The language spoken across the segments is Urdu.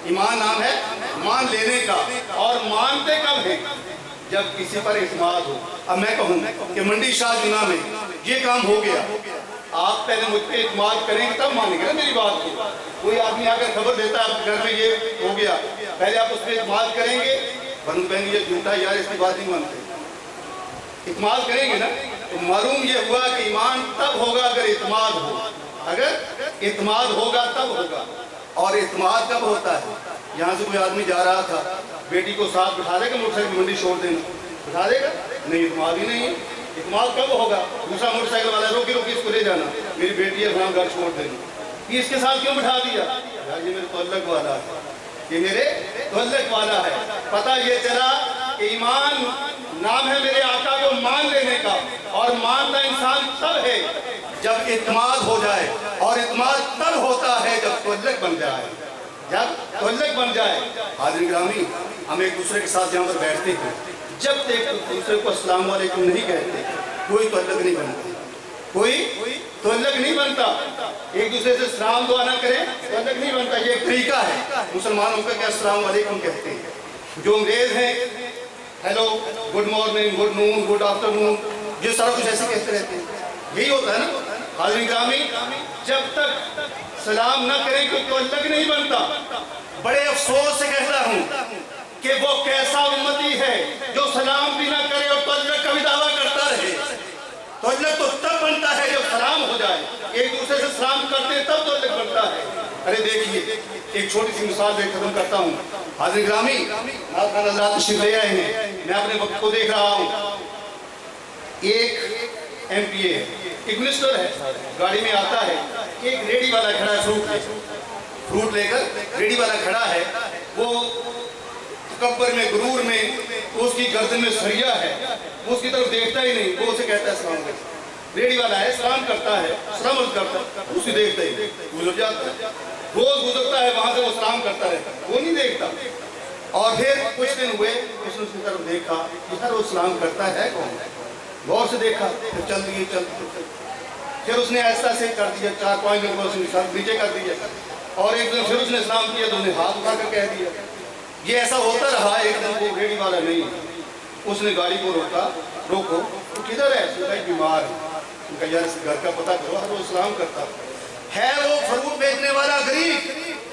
ایمان نام ہے مان لینے کا، اور مانتے کب ہیں؟ جب کسی پر اعتماد ہو۔ اب میں کہوں کہ منڈی شاہ جناح میں یہ کام ہو گیا، آپ پہلے مجھ پہ اعتماد کریں گے تب مانیں گے نا میری بات کو۔ کوئی آدمی آ کر خبر دیتا ہے آپ کے گھر میں یہ ہو گیا، پہلے آپ اس پہ اعتماد کریں گے، ورنہ کہیں گے یہ جھوٹا یار، اس کی بات نہیں مانتے۔ اعتماد کریں گے نا، تو معلوم یہ ہوا کہ ایمان تب ہوگا اگر اعتماد ہو، اگر اعتماد ہوگا تب ہوگا۔ اور اعتماد کب ہوتا ہے؟ یہاں سے کوئی آدمی جا رہا تھا، بیٹی کو ساتھ بٹھا دے گا موٹر سائیکل منڈی چھوڑ دینا، بٹھا دے گا؟ نہیں، اعتماد ہی نہیں ہے۔ اعتماد کب ہوگا؟ دوسرا موٹر سائیکل والا روکی اس کو لے جانا، میری بیٹی ہے فلاں گھر چھوڑ دینا، یہ اس کے ساتھ کیوں بٹھا دیا؟ یار یہ میرے تعلق والا ہے، یہ میرے تعلق والا ہے۔ پتہ یہ چلا کہ ایمان نام ہے میرے آقا کو مان لینے کا، اور مانتا انسان تب ہے جب اعتماد ہو جائے، اور اعتماد تب ہوتا ہے جب تعلق بن جائے، جب تعلق بن جائے۔ حاضرین گرامی، ہم ایک دوسرے کے ساتھ جہاں پر بیٹھتے ہیں، جب تک ایک دوسرے کو السلام علیکم نہیں کہتے، کوئی تعلق نہیں بنتا، کوئی تعلق نہیں بنتا۔ ایک دوسرے سے سلام دعا نہ کریں، تعلق نہیں بنتا۔ یہ ایک طریقہ ہے مسلمانوں کا کہ السلام علیکم کہتے ہیں۔ جو انگریز ہیں ہیلو، گڈ مارننگ، گڈ نون، گڈ آفٹر نون، یہ سارا کچھ ایسے کہتے رہتے ہیں، یہی ہوتا ہے نا۔ حاضرین گرامی، جب تک سلام نہ کریں کوئی تعلق نہیں بنتا۔ بڑے افسوس سے کہتا ہوں کہ وہ کیسا امتی ہے جو سلام بھی نہ کرے اور تعلق کا بھی دعویٰ کرتا رہے۔ تعلق تو تب بنتا ہے جب سلام ہو جائے، ایک دوسرے سے سلام کرتے ہیں تب تعلق بنتا ہے۔ ارے دیکھیے، ایک چھوٹی سی مثال دے ختم کرتا ہوں۔ حاضرین گرامی، حضرات تشریف لے آئے ہیں، میں اپنے وقت کو دیکھ رہا ہوں۔ ایک ایم پی اے ایک منسٹر ہے، گاڑی میں آتا ہے، ایک ریڑی والا کھڑا ہے، فروٹ لے کر ریڑی والا کھڑا ہے، وہ تکبر میں، غرور میں، اس کی گردن میں سریا ہے، وہ اس کی طرف دیکھتا ہی نہیں، وہ اسے کہتا ہے السلام علیکم۔ ریڑی والا ہے، سلام کرتا ہے، سلام عرض کرتا ہے، اسے دیکھتا ہی گزر جاتا ہے۔ روز گزرتا ہے وہاں سے، وہ سلام کرتا رہتا ہے، وہ نہیں دیکھتا۔ اور پھر کچھ دن ہوئے، اس نے اس کی طرف دیکھا، یار وہ سلام کرتا ہے کون؟ غور سے دیکھا، پھر چل دیے، پھر اس نے ایسا سے کر دیا، 4-5 دن کو اس نے نیچے کر دیا، اور ایک دن پھر اس نے سلام کیا تو انہیں ہاتھ اٹھا کر کہہ دیا۔ یہ ایسا ہوتا رہا، ایک دن وہ ریڑی والا نہیں، اس نے گاڑی کو روکو، وہ کدھر ہے؟ اس نے کہا بیمار ہے۔ ان کا یار اس گھر کا پتہ کرو، ہر وہ سلام کرتا ہے۔ وہ فروٹ بیچنے والا غریب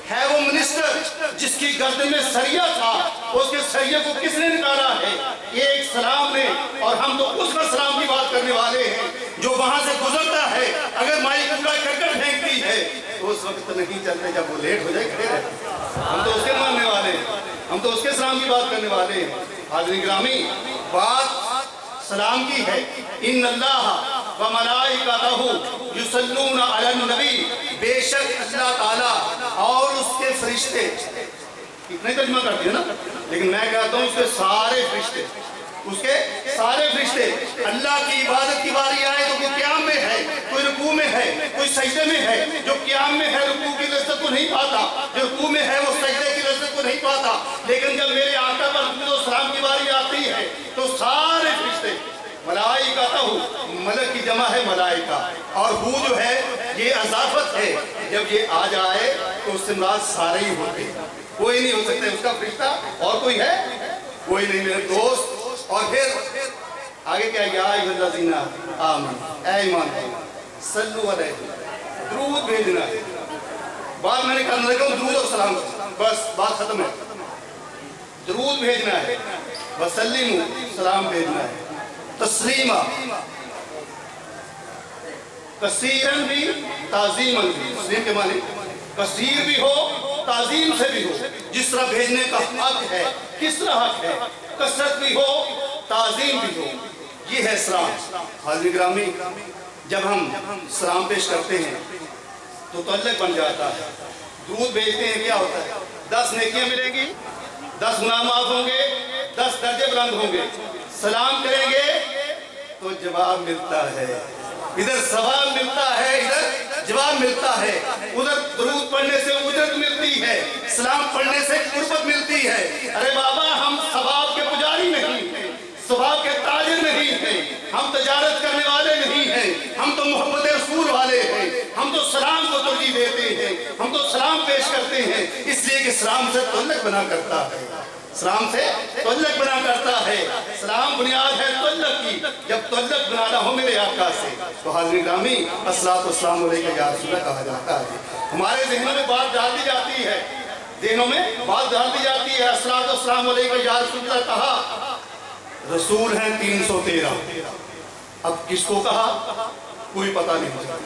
ہے، وہ منسٹر جس کی گردن میں سریا تھا، اس کے سریے کو کس نے نکالا ہے؟ ایک سلام نے۔ اور ہم تو اس کا سلام کی بات کرنے والے ہیں جو وہاں سے گزرتا ہے، اگر مائی کوڑا کرکٹ پھینکتی ہے تو اس وقت نہیں چلتے، جب وہ لیٹ ہو جائے کھڑے رہتے۔ ہم تو اس کے ماننے والے ہیں، ہم تو اس کے سلام کی بات کرنے والے ہیں۔ حاضرین گرامی، بات سلام کی ہے۔ ان اللہ وملائکتہ یصلون علی النبی، بے شک اللہ تعالیٰ اور اس کے فرشتے، اتنے ترجمہ کرتے ہیں نا، لیکن میں کہتا ہوں اس کے سارے فرشتے، اس کے سارے فرشتے، اللہ کی عبادت کی باری آئے تو کوئی قیام میں ہے، کوئی رکوع میں ہے، کوئی سجدے میں ہے۔ جو قیام میں ہے رکوع کی لذت کو نہیں پاتا، جو رکوع میں ہے وہ سجدے کی لذت کو نہیں پاتا، لیکن جب میرے آقا پر درود و سلام کی باری آتی ہے تو سارے فرشتے، ملائکتہ، ملک کی جمع ہے ملائکہ، اور ہو جو ہے یہ اضافت ہے، جب یہ آ جائے تو اس سے مراد سارے ہی ہوتے ہیں، کوئی نہیں ہو سکتا اس کا فرشتہ اور کوئی ہے؟ کوئی نہیں میرے دوست۔ اور پھر آگے کیا؟ یا ایھا الذین آمنوا، اے ایمان والو، صلو علیہ، درود بھیجنا ہے۔ بات میں نے کرنا لگا ہوں درود اور سلام، بس بات ختم ہے۔ درود بھیجنا ہے، وسلموا، سلام بھیجنا ہے، تسلیمہ، کثیراً بھی تعظیماً بھی، تسلیم کے معنی کثیر بھی ہو، تعظیم سے بھی ہو، جس طرح بھیجنے کا حق ہے، کس طرح حق ہے، کثرت بھی ہو، تعظیم بھی ہو، یہ ہے سلام۔ حاضرین گرامی، جب ہم سلام پیش کرتے ہیں تو تعلق بن جاتا ہے۔ درود بھیجتے ہیں کیا ہوتا ہے؟ 10 نیکیاں ملیں گی، 10 گناہ معاف ہوں گے، 10 درجے بلند ہوں گے۔ سلام کریں گے تو جواب ملتا ہے، ادھر ثواب ملتا ہے، ادھر جواب ملتا ہے۔ ادھر درود پڑھنے سے اجرت ملتی ہے، سلام پڑھنے سے قربت ملتی ہے۔ ارے بابا، ہم ثواب کے پجاری نہیں ہیں، ثواب کے تاجر نہیں ہیں، ہم تجارت کرنے والے نہیں ہیں، ہم تو محبت رسول والے ہیں، ہم تو سلام کو ترجیح دیتے ہیں۔ ہم تو سلام پیش کرتے ہیں، اس لیے کہ سلام سے تعلق بنا کرتا ہے، سلام سے تعلق بنا کرتا ہے۔ سلام بنیاد ہے تعلق کی، جب تعلق بنانا ہو میرے آقا سے تو حاضرین گرامی الصلاۃ والسلام علیکہ یا رسول اللہ کہا جاتا ہے۔ ہمارے ذہنوں میں بات ڈال دی جاتی ہے، ذہنوں میں بات ڈال دی جاتی ہے، الصلاۃ والسلام علیکہ یا رسول اللہ کہا، رسول ہیں 313، اب کس کو کہا کوئی پتہ نہیں،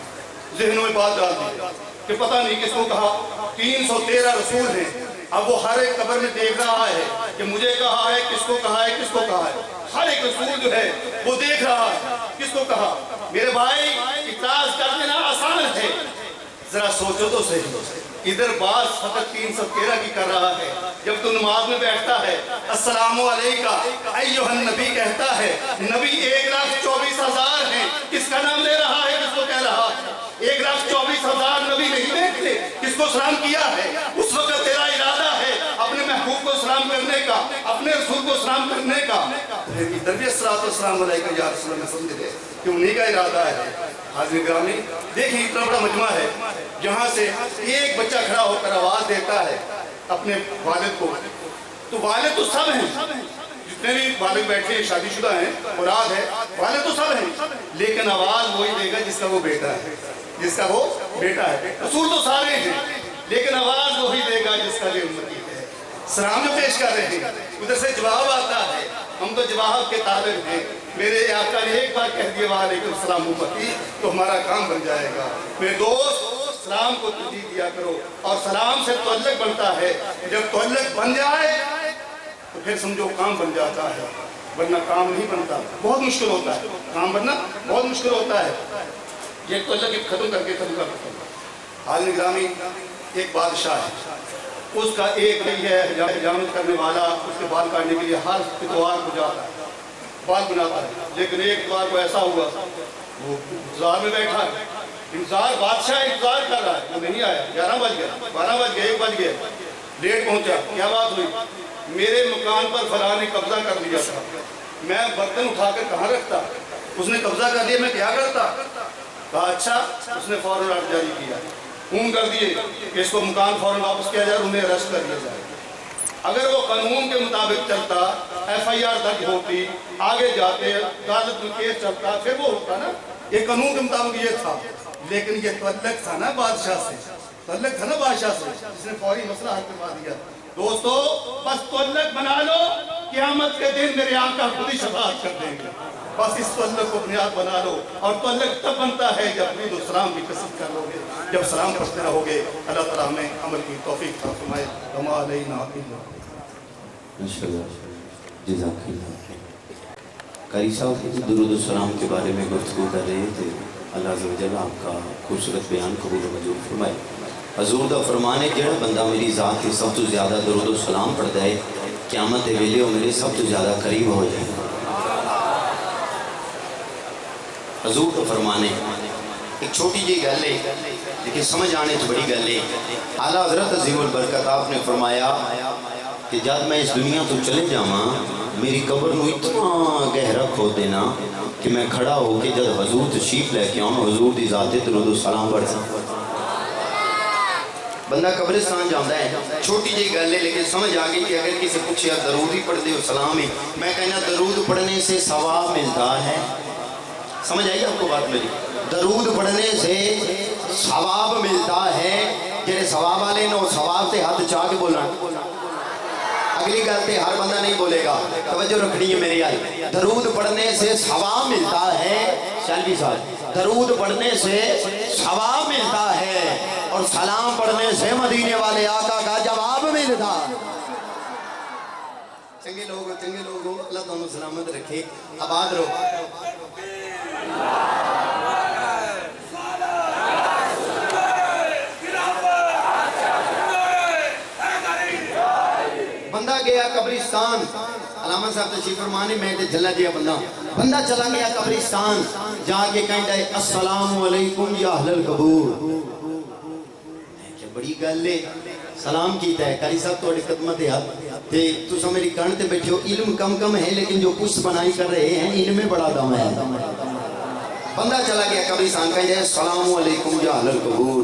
ذہنوں میں بات ڈال دی کہ پتہ نہیں کس کو کہا، 313 رسول ہیں۔ اب وہ ہر ایک قبر میں دیکھ رہا ہے کہ مجھے کہا ہے، کس کو کہا ہے، کس کو کہا ہے، ہر ایک رسول جو ہے وہ دیکھ رہا ہے کس کو کہا۔ میرے بھائی اعتراض کر دینا آسان ہے، ذرا سوچو تو صحیح، ادھر بات فقط 313 کی کر رہا ہے، جب تو نماز میں بیٹھتا ہے السلام علیکہ ایھا النبی کہتا ہے، نبی 1,24,000 ہیں، کس کا نام لے رہا ہے، کس کو کہہ رہا ہے؟ 1,24,000 نبی نہیں دیکھتے، کس کو سلام کیا ہے؟ اس وقت تیرا ارادہ ہے اپنے محبوب کو سلام کرنے کا، اپنے رسول کو سلام کرنے کا، ادھر بھی الصلاۃ والسلام علیکہ یا رسول اللہ سمجھ لے کہ انہی کا ارادہ ہے۔ حاضرین گرامی دیکھیں اتنا بڑا مجمع ہے، جہاں سے ایک بچہ کھڑا ہو کر آواز دیتا ہے اپنے والد کو، تو والد تو سب ہیں، جتنے بھی والد بیٹھے ہیں شادی شدہ ہیں، اولاد ہے، والد تو سب ہیں، لیکن آواز وہی دے گا جس کا وہ بیٹا ہے، جس کا وہ بیٹا ہے۔ رسول تو سارے ہیں لیکن آواز وہی دے گا جس کا یہ امتی ہے۔ سلام جو پیش کر رہے ہیں ادھر سے جواب آتا ہے، ہم تو جواب کے طالب ہیں، میرے آقا نے ایک بار کہہ دیا وعلیکم السلام امتی تو ہمارا کام بن جائے گا۔ میرے دوست سلام کو ترجیح دیا کرو، اور سلام سے تعلق بنتا ہے، جب تعلق بن جائے تو پھر سمجھو کام بن جاتا ہے، ورنہ کام نہیں بنتا، بہت مشکل ہوتا ہے، کام بننا بہت مشکل ہوتا ہے۔ یہ تعلق ختم کر کے ختم کر دیتا ہوں۔ حاضرین گرامی ایک بادشاہ ہے، اس کا ایک ہی ہے حجامت کرنے والا، اس کے بال کاٹنے کے لیے ہر اتوار کو جاتا ہے، بال بناتا ہے، لیکن ایک اتوار کو ایسا ہوا وہ انتظار میں بیٹھا ہے، انتظار بادشاہ انتظار کر رہا ہے، وہ نہیں آیا، 11 بج گیا، 12 بج گیا، 1 بج گیا، لیٹ پہنچا، کیا بات ہوئی؟ میرے مکان پر فلاں نے قبضہ کر لیا تھا، میں برتن اٹھا کر کہاں رکھتا، اس نے قبضہ کر لیا، میں کیا کرتا؟ کہا اچھا، اس نے فوراً آرڈر جاری کیا، حکم کر دیے کہ اس کو مکان فوراً واپس کیا جائے، انہیں اریسٹ کر لیا جائے۔ اگر وہ قانون کے مطابق چلتا، ایف آئی آر درج ہوتی، آگے جاتے، عدالت میں کیس چلتا، پھر وہ ہوتا نا، یہ قانون کے مطابق یہ تھا، لیکن یہ تعلق تھا نا بادشاہ سے، تعلق تھا نا بادشاہ سے، جس نے فوری مسئلہ حل کروا دیا۔ دوستو بس تعلق بنا لو، قیامت کے دن میرے آقا خود ہی شفاعت کر دیں گے، بس اس تعلق کو بنیاد بنا لو، اور تعلق تب بنتا ہے جب درود و سلام کی کثرت کر لو گے، جب سلام پڑھتے رہو گے۔ اللہ تعالیٰ ہمیں عمل کی توفیق عطا فرمائے۔ وما علینا الا جزاک اللہ۔ قاری صاحب درود و سلام کے بارے میں گفتگو کر رہے تھے، اللہ عز و جل آپ کا خوبصورت بیان قبول و منظور فرمائے۔ حضور دا فرمان ہے جڑا بندہ میری ذات کے سب تو زیادہ درود و سلام پڑھتا ہے، قیامت دے ویلے وہ میرے سب تو زیادہ قریب ہو جائے۔ حضور کا فرمان ہے، ایک چھوٹی جی گل ہے لیکن سمجھ آنے تو بڑی گل ہے۔ اعلیٰ حضرت عظیم البرکت آپ نے فرمایا کہ جب میں اس دنیا تو چلے جاواں میری قبر نو اتنا گہرا کھود دینا کہ میں کھڑا ہو کے جب حضور تشریف لے کے آؤں حضور دی ذات درود و سلام پڑھ سکوں۔ بندہ قبرستان جاتا ہے، چھوٹی جی گل ہے لیکن سمجھ آ گئی کہ اگر کسی پوچھے درود ہی پڑھ دے ہو سلام ہی، میں کہنا درود پڑھنے سے ثواب ملتا ہے۔ سمجھ آئی آپ کو بات میری؟ درود پڑھنے سے ثواب ملتا ہے، جنہیں ثواب والے نے وہ ثواب تے ہاتھ چاہ کے بولنا۔ اگلی گل تے ہر بندہ نہیں بولے گا، توجہ رکھنی ہے میری آئی۔ درود پڑھنے سے ثواب ملتا ہے، شالوی صاحب، درود پڑھنے سے ثواب ملتا ہے، اور سلام پڑھنے سے مدینے والے آقا کا جواب ملتا۔ چنگے لوگوں اللہ تعالیٰ سلامت رکھے، آباد رہو۔ بندہ گیا قبرستان، علامہ صاحب تشریف فرمانے میں تے چلا گیا بندہ چلا گیا قبرستان، جا کے کہتا ہے السلام علیکم یا اہل القبور۔ کیا بڑی گل ہے، سلام کیتا ہے۔ قاری صاحب توڑے خدمت ہے تے تسا میری کان تے بیٹھے ہو، علم کم ہے لیکن جو پشت بنائی کر رہے ہیں ان میں بڑا دم ہے۔ بندہ چلا گیا قبرستان، کہتا ہے السلام علیکم یا اہل القبور۔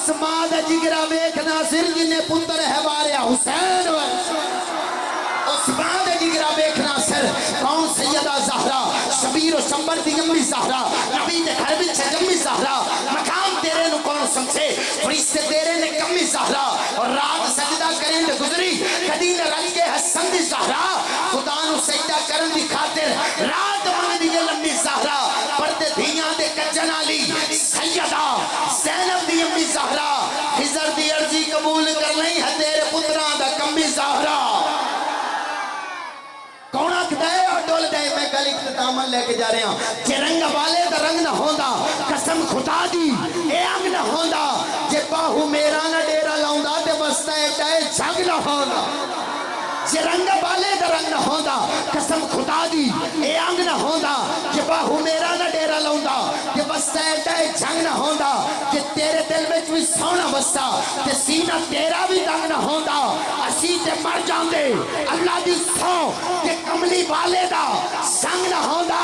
اس ماں دا جگرا ویکھنا سر جنے پتر ہے واریا حسین اس ماں دا جگرا ویکھنا سر کون سیدہ زہرا شبیر و شمبر دی امی زہرا نبی دے گھر وچ جمی زہرا مقام تیرے نو کون سمجھے فرشتے تیرے نے کمی زہرا اور رات سجدہ کریں دے گزری کدی نہ رل کے حسن دی زہرا خدا نو سجدہ کرن دی خاطر رات من دی لمبی زہرا پردے دھیاں دے کجن والی سیدہ زینب دی امی زہرا خضر دی عرضی قبول کر نہیں ہے تیرے پتراں دا کمی زہرا کونا کدے اور ڈول دے میں کل اختتامن لے کے جا رہے ہیں جے رنگ والے دا رنگ نہ ہوندا قسم خدا دی اے انگ نہ ہوندا جے باہو میرا نہ ڈیرا لاؤندا تے بستا اے جھگ نہ ہوندا جے رنگ والے دا رنگ نہ ہوندا قسم خدا دی اے انگ نہ ہوندا جے باہو میرا نہ ڈیرا لاؤندا تے بستا اے جھگ نہ ہوندا جے تیرے دل وچ وی سونا بستا تے سینہ تیرا بھی دنگ نہ ہوندا اسی تے مر جاندے اللہ دی سو کہ کملی والے دا سنگ نہ ہوندا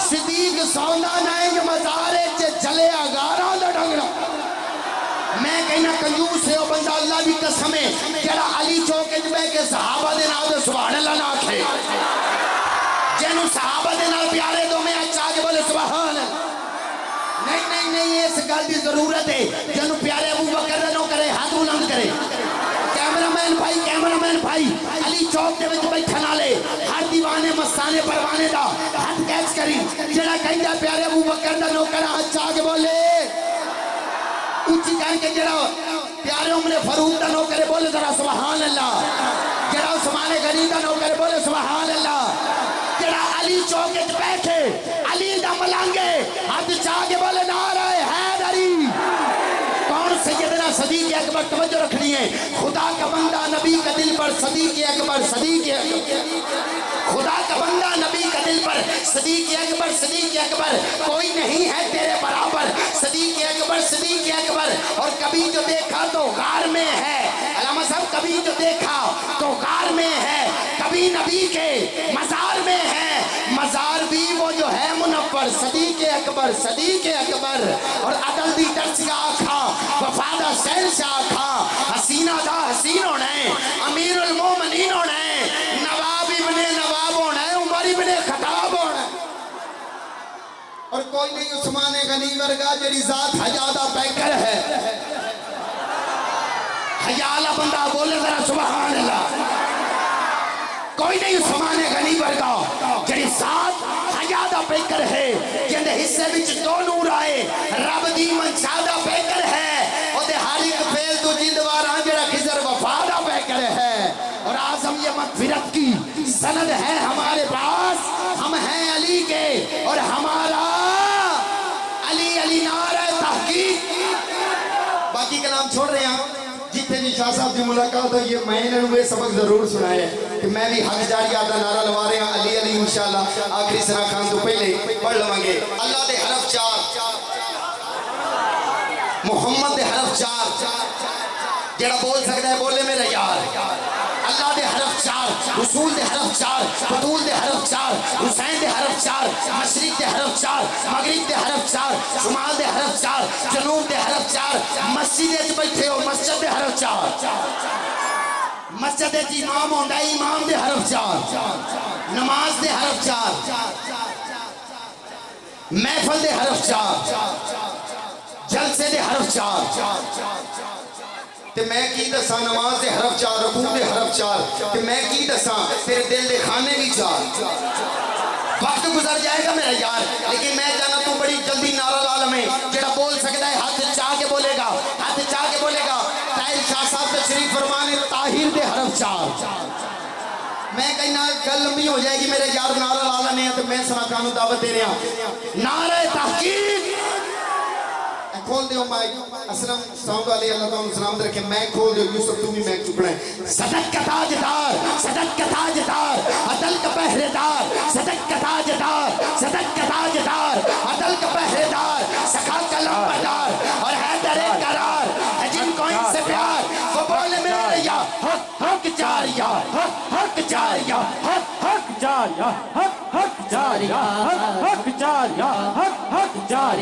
صدیق سوندا نائنگ مزارے چے جلے آگاراں دا ڈنگنا میں کہنا کنجوس ہے وہ بندہ اللہ دی قسم ہے جڑا علی چوکے جبے کے صحابہ دے نال دے سبحان اللہ نہ آکھے جنہوں صحابہ دے نال پیارے دو میں اچھا کے بولے سبحان اللہ نہیں اس گل دی ضرورت ہے جنہوں پیارے ابو بکر نہ کرے ہاتھ بلند کرے کیمرامین بھائی علی چوک دے وچ بیٹھن والے ہر دیوانے مستانے پروانے دا ہاتھ کیچ کری جڑا کہندا پیارے ابو بکر دا نوکر اچھا کے بولے اونچی کر کے جڑا پیارے عمر فاروق دا نو کرے بولے ذرا سبحان اللہ جڑا عثمان غنی دا نو کرے بولے سبحان اللہ جڑا علی چوک وچ بیٹھے علی دا ملانگے ہاتھ چاہ کے بولے نعرہ حیدری کون سیدنا صدیق اکبر توجہ رکھنی ہے خدا کا بندہ نبی کا دل پر صدیق اکبر خدا کا بندہ نبی کا دل پر صدیق اکبر کوئی نہیں ہے تیرے برابر صدیق اکبر اور کبھی جو دیکھا تو غار میں ہے علامہ صاحب کبھی جو دیکھا تو غار میں ہے کبھی نبی کے مزار میں ہے مزار بھی وہ جو ہے منور صدیق اکبر اور عدل دی درس کا آخا وفادہ سیل سے آخا حسینہ دا حسین ہونا ہے امیر المومنین ہونا ہے نواب ابن نواب ہونا ہے عمر ابن خطاب ہونا ہے اور کوئی نہیں عثمان غنی ورگا جڑی ذات حجادہ پیکر ہے حیالہ بندہ بولے ذرا سبحان اللہ کوئی نہیں عثمان غنی ورگا جڑی ذات حجادہ پیکر ہے جن حصے وچ دو نور آئے رب دی منشادہ پیکر ہے اور دے ہر ایک فیل تو جندواراں جڑا خضر وفادہ پیکر ہے اور اعظم یہ مغفرت کی سند ہے ہمارے پاس ہم ہیں علی کے اور ہمارا علی نعرہ تحقیق باقی کلام چھوڑ رہے ہیں جتنے بھی شاہ صاحب کی ملاقات ہوئی ہے میں نے وہ سبق ضرور سنائے کہ میں بھی حق جاری آدھا نعرہ لوا رہے ہیں علی انشاءاللہ آخری سنہ خان تو پہلے پڑھ لوانگے اللہ دے حرف 4 محمد دے حرف 4 جڑا بول سکتا ہے بولے میرا یار اللہ دے حرف 4 رسول دے حرف 4 بطول دے حرف 4 حسین دے حرف 4 مشرق دے حرف 4 مغرب دے حرف 4 شمال دے حرف 4 جنوب دے حرف 4 مسجد اچ بیٹھے ہو مسجد دے حرف 4 مسجد اچ امام ہوندا ہے امام دے حرف 4 نماز دے حرف 4 محفل دے حرف 4 جلسے دے حرف 4 تے میں کی دساں نماز دے حرف 4 رکوع دے حرف 4 تے میں کی دساں تیرے دل دے کھانے بھی 4 وقت گزر جائے گا میرا یار لیکن میں جانا تو بڑی جلدی نعرہ لالم ہے جڑا بول سکتا ہے ہاتھ چاہ کے بولے گا طاہر شاہ صاحب تشریف فرمانے طاہر دے حرف 4 میں کہنا گل لمبی ہو جائے گی میرے یار نعرہ لالم ہے تو میں سنا کانو دعوت دے رہا نعرہ تحقیق کھول دیو مائک اسلام ساؤنڈ والے اللہ تعالیٰ سلام رکھے میں کھول دیو یوسف تو بھی میں چکنا ہے صدق کا تاجدار عدل کا پہرےدار صدق کا تاجدار عدل کا پہرےدار سخا کا لمبردار اور حیدر قرار ہے جن کو ان سے پیار وہ بولے میرے یا حق جاریہ حق جاریہ حق جاریہ حق جاریہ حق جاریہ حق جاریہ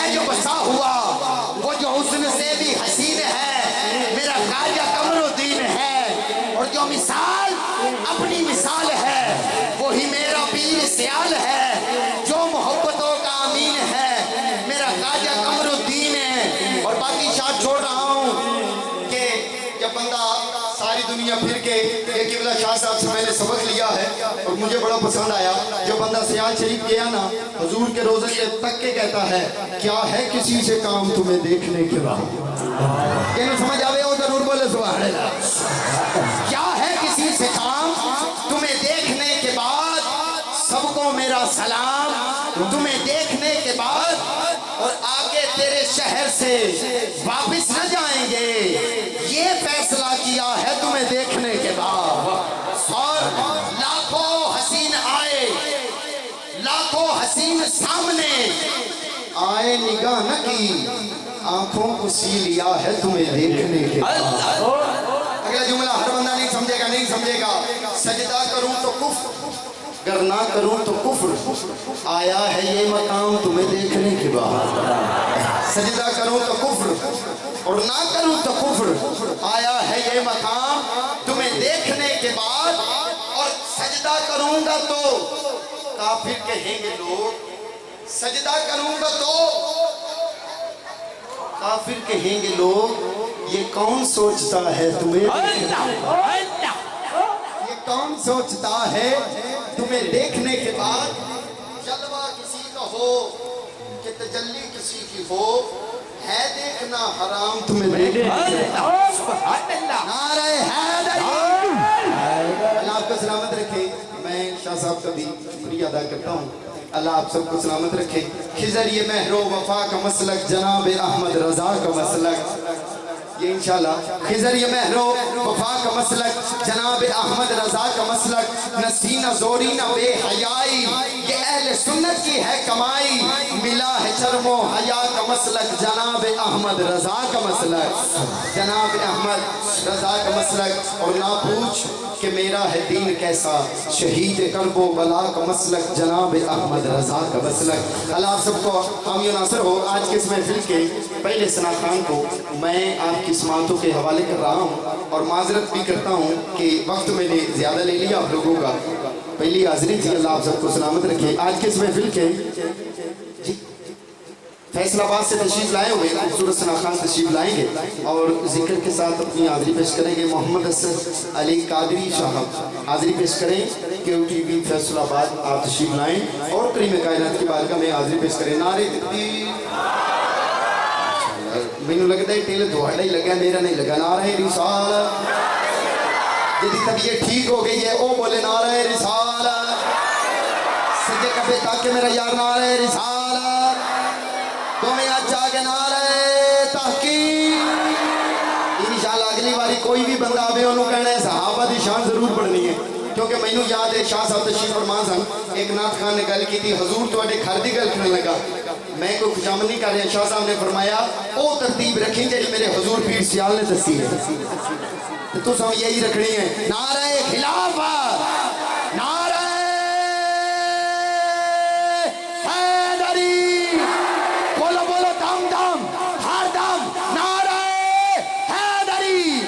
ہے جو بسا ہوا وہ جو حسن سے بھی حسین ہے میرا خواجہ قمر الدین ہے، اور جو مثال اپنی مثال ہے وہی میرا پیر سیال ہے، جو محبتوں کا امین ہے میرا خواجہ قمر الدین ہے۔ اور باقی شاید چھوڑ رہا ہوں کہ جب بندہ ساری دنیا پھر کے ایک قبلہ شاہ صاحب سے میں نے سبق لیا ہے اور مجھے بڑا پسند آیا، جو بندہ سیال شریف گیا نا حضور کے روزے کے تک کے کہتا ہے کیا ہے کسی سے کام تمہیں دیکھنے کے بعد، کہنے سمجھ آوے ہو ضرور بولے سبحان اللہ، کیا ہے کسی سے کام تمہیں دیکھنے کے بعد، سب کو میرا سلام تمہیں دیکھنے کے بعد، اور آگے تیرے شہر سے واپس نہ جائیں گے یہ فیصلہ کیا ہے تمہیں دیکھنے کے بعد۔ اور لاکھوں حسین آئے، لاکھوں حسین سامنے آئے، نگاہ نہ کی آنکھوں کو سی لیا ہے تمہیں دیکھنے کے بعد۔ اگلا جملہ ہر بندہ نہیں سمجھے گا، نہیں سمجھے گا، سجدہ کروں تو کفر گر نہ کروں تو کفر، آیا ہے یہ مقام تمہیں دیکھنے کے بعد۔ سجدہ کروں تو کفر اور نہ کروں تو کفر، آیا ہے یہ مقام تمہیں دیکھنے کے بعد، اور سجدہ کروں گا تو کافر کہیں گے لوگ، سجدہ کروں گا تو کافر کہیں گے لوگ یہ کون سوچتا ہے تمہیں یہ کون سوچتا ہے تمہیں دیکھنے کے بعد، جلوہ کسی کا ہو کہ تجلی کسی کی ہو، ہے دیکھنا حرام تمہیں دیکھنے کے بعد۔ نعرہ حیدری، اللہ آپ کو سلامت رکھے۔ میں شاہ صاحب کا بھی شکریہ ادا کرتا ہوں، اللہ آپ سب کو سلامت رکھے۔ خضر یہ مہر و وفا کا مسلک، جناب احمد رضا کا مسلک، یہ انشاءاللہ خضر یہ مہر و وفا کا مسلک، جناب احمد رضا کا مسلک، نہ سینہ زوری نہ بے حیائی، یہ اہل سنت کی ہے کمائی، ملا ہے شرم و حیا کا مسلک، جناب احمد رضا کا مسلک، جناب احمد رضا کا مسلک۔ اور نہ پوچھ کہ میرا ہے دین کیسا، شہید کرب و بلا کا مسلک، جناب احمد رضا کا مسلک۔ اللہ آپ سب کو حامی و ناصر ہو۔ آج کے اس محفل کے پہلے ثنا خان کو میں آپ کی سماعتوں کے حوالے کر رہا ہوں، اور معذرت بھی کرتا ہوں کہ وقت میں نے زیادہ لے لیا آپ لوگوں کا، پہلی حاضری تھی۔ اللہ آپ سب کو سلامت رکھے۔ آج کے اس محفل کے فیصل آباد سے تشریف لائے ہوئے خوبصورت ثنا خان تشریف لائیں گے اور ذکر کے ساتھ اپنی حاضری پیش کریں گے۔ محمد اسد علی قادری صاحب حاضری پیش کریں کہ QTV فیصل آباد آپ تشریف لائیں اور کریم کائنات کی بارگاہ میں حاضری پیش کریں۔ نعرہ تکبیر، مینوں لگتا ہے ٹیل تھوڑا ہی لگا، میرا نہیں لگا۔ نعرہ رسالت، جدی طبیعت ٹھیک ہو گئی ہے او بولے نعرہ رسالت، سجے کبے تاکہ میرا یار نعرہ رسالت، تو میں آج چاہ نعرہ تحقیق۔ انشاءاللہ اگلی باری کوئی بھی بندہ آوے انہوں کہنا ہے صحابہ دی شان ضرور پڑھنی ہے، کیونکہ مینوں یاد ہے شاہ صاحب تشریف فرما سن، ایک نعت خان نے گل کی تھی حضور تواڈے گھر دی گل کرنے لگا، میں کوئی خوشامد نہیں کر رہا، شاہ صاحب نے فرمایا او ترتیب رکھیں جڑی میرے حضور پیر سیال نے دسی ہے، تو سب یہی رکھنی ہے۔ نعرہ خلافت، نعرہ حیدری، بولو بولو دم دم ہر دم نعرہ حیدری۔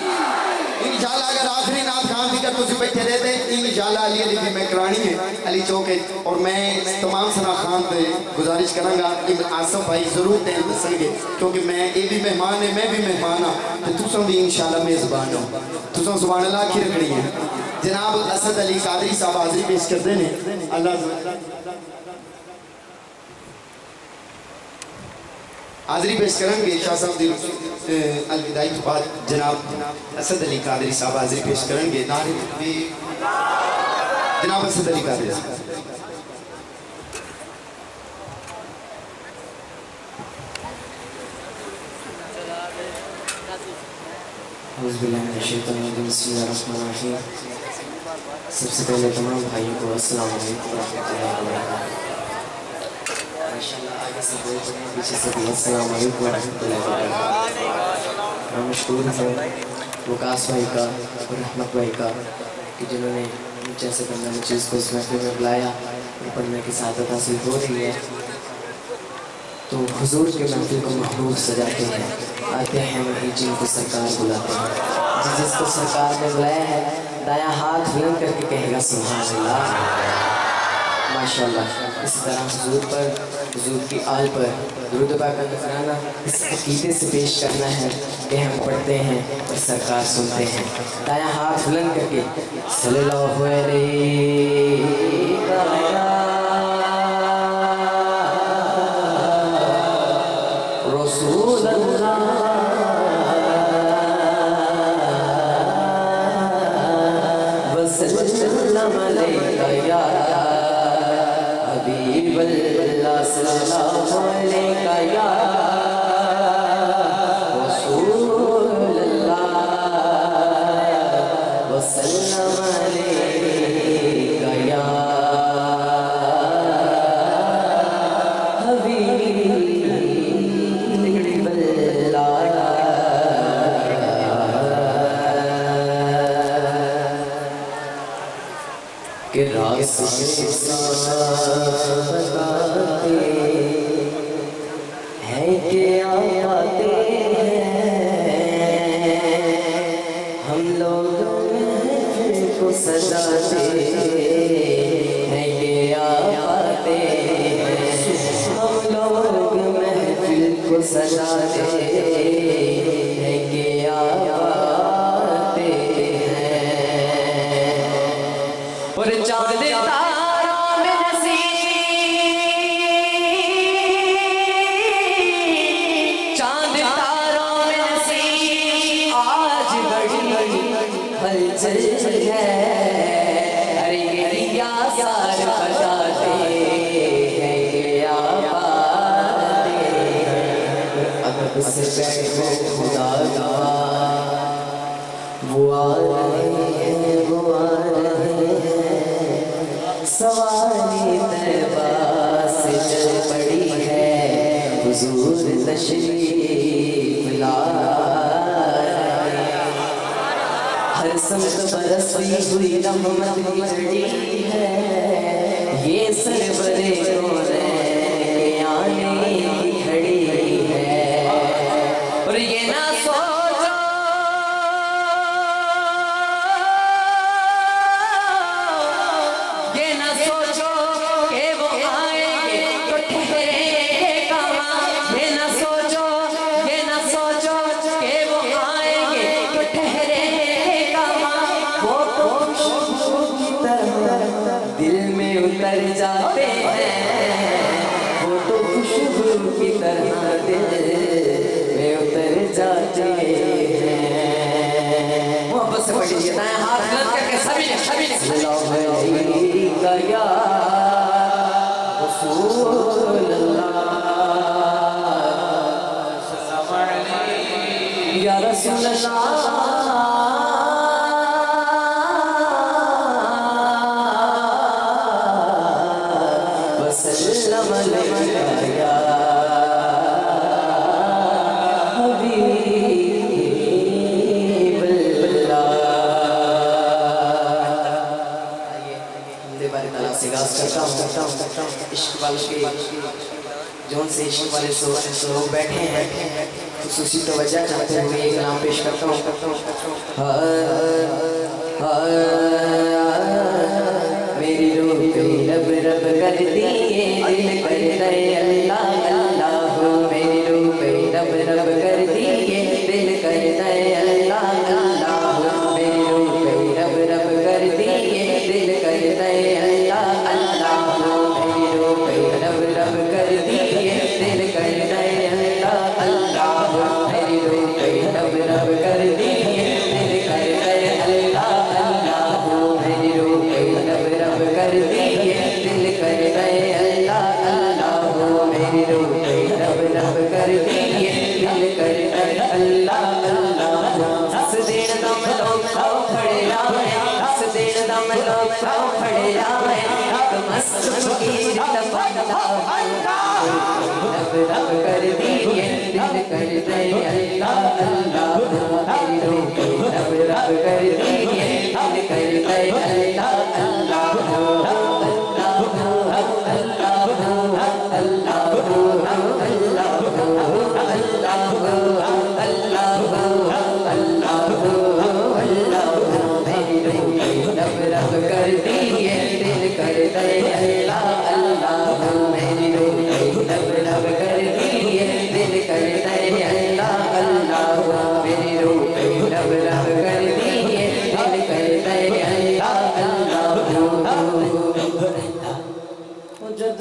انشاءاللہ اگر آخری نعت خان دی کر تسی بیٹھے رہتے انشاءاللہ علی علی دی میں کرانی ہے علی چوک ہے، اور میں تمام ثنا خان تے گزارش کروں گا کہ آصف بھائی ضرور ٹائم دسیں گے، کیونکہ میں یہ بھی مہمان ہے میں بھی مہمان ہاں، تو تساں بھی انشاءاللہ میزبان ہو، تساں سبحان اللہ کی رکھنی ہے۔ جناب اسد علی قادری صاحب حاضری پیش کرتے ہیں، اللہ حاضری پیش کریں گے۔ شاہ صاحب دی الوداعی کے بعد جناب اسد علی قادری صاحب حاضری پیش کریں گے۔ نعرہ تکبیر، جناب اسد علی قادری صاحب۔ اعوذ باللہ من الشیطان الرجیم، بسم اللہ الرحمن الرحیم۔ سب سے پہلے تمام بھائیوں کو السلام علیکم ورحمۃ اللہ وبرکاتہ۔ ماشاءاللہ آگے سے بول رہے ہیں پیچھے سے بھی السلام علیکم ورحمۃ اللہ وبرکاتہ۔ میں مشکور ہوں وقاص بھائی کا اور رحمت بھائی کا کہ جنہوں نے جیسے بندہ نے چیز کو اس محفل میں بلایا اور پڑھنے کی سعادت حاصل ہو رہی ہے۔ تو حضور کے محفل کو محبوب سجاتے ہیں، آتے ہیں وہی جن کو سرکار بلاتے ہیں۔ جس کو سرکار نے بلایا ہے دایاں ہاتھ بلند کر کے کہے گا سبحان اللہ، ماشاءاللہ۔ اسی طرح حضور پر، حضور کی آل پر درود پاک کا نذرانہ اس عقیدے سے پیش کرنا ہے کہ ہم پڑھتے ہیں اور سرکار سنتے ہیں۔ دایاں ہاتھ بلند کر کے صلی اللہ علیہ رسول اللہ وسلم علیکہ یا حبیب اللہ، صلی اللہ علیکہ یا رسول اللہ وسلم علیکہ یا کہ راستے بتاتے ہیں کہ آتے ہیں ہم لوگ محفل کو سجاتے ہیں کہ آتے ہیں ہم لوگ محفل کو سجاتے ہیں کہ آتے ہیں اور چاند تاروں میں نصیب، چاند تاروں میں نصیب آج بڑی ہلچل ہے، ارے یا سار بتاتے ہیں کہ آپ آتے ہیں۔ ادب سے بیٹھو خدا کا، وہ آ رہے ہیں، وہ آ رہے ہیں، سواری طیبہ سے چل پڑی ہے، حضور تشریف لا رہے ہیں۔ ہر سمت برسی ہوئی رحمت کی جڑی ہے، یہ سرورِ کونین کے آنے کی گھڑی ہے، اور یہ نہ سوچو، یہ نہ سوچو کہ وہ آئیں گے تو ٹھہریں گے کہاں، یہ نہ سوچو، یہ نہ سوچو کہ وہ آئیں گے تو ٹھہریں گے کہاں، وہ تو خوشبو کی طرح دل میں اتر جاتے ہیں، وہ تو خوشبو کی طرح دل میں اتر جاتے ہیں۔ محبت سے پڑھ لیجیے، دائیں ہاتھ بلند کر کے سبھی صلی اللہ علیہ یا رسول اللہ، یا رسول اللہ وسلم علیکہ یا حبیب اللہ۔ سے آغاز کرتا ہوں عشق والوں کے جون سے عشق والے لوگ بیٹھے ہیں، خصوصی توجہ چاہتے ہوئے ایک نام پیش کرتا ہوں۔ میری روح پہ رب رب کرتی ہے، دل کرتا ہے اللہ اللہ، میری روح پہ رب رب کرتی ہے، دل کرتا ہے اللہ اللہ، میری روح پہ رب رب کرتی ہے، دل کرتا ہے اللہ اللہ، میری روح پہ رب رب کرتی ہے، دل کرتا ہے اللہ اللہ، میری روح پہ رب رب کرتی ہے، دل کرتا ہے اللہ اللہ، میری روح پہ رب رب کرتی ہے، دل کرتا ہے اللہ اللہ، میری روح پہ رب رب کرتی ہے، دل کرتا ہے اللہ اللہ۔ اس دن دم لوگ کھاؤ کھڑے آئے، اس دن دم لوگ کھاؤ کھڑے آئے، ایک مست فقیر تمنا رب رب کرتی ہے، دل کرتا ہے اللہ اللہ، میری روح پہ رب رب کرتی ہے، دل کرتا ہے اللہ اللہ، اللہ اللہ اللہ اللہ۔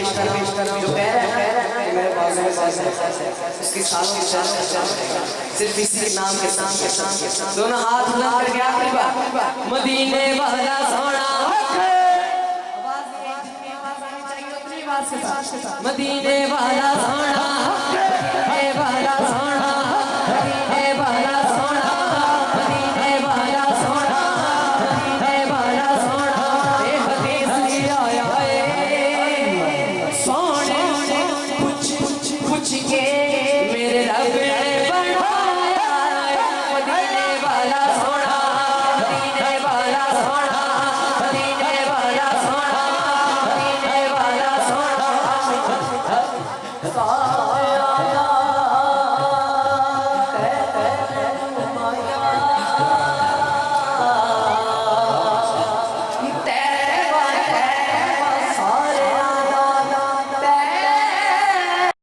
پیش کرا جو کہہ رہا ہے کہ میرے پاس اس کی سالوں کی صرف اسی کے نام کے ساتھ دونوں ہاتھ بلند کر کے آخری بار مدینے والا سونا مدینے والا سونا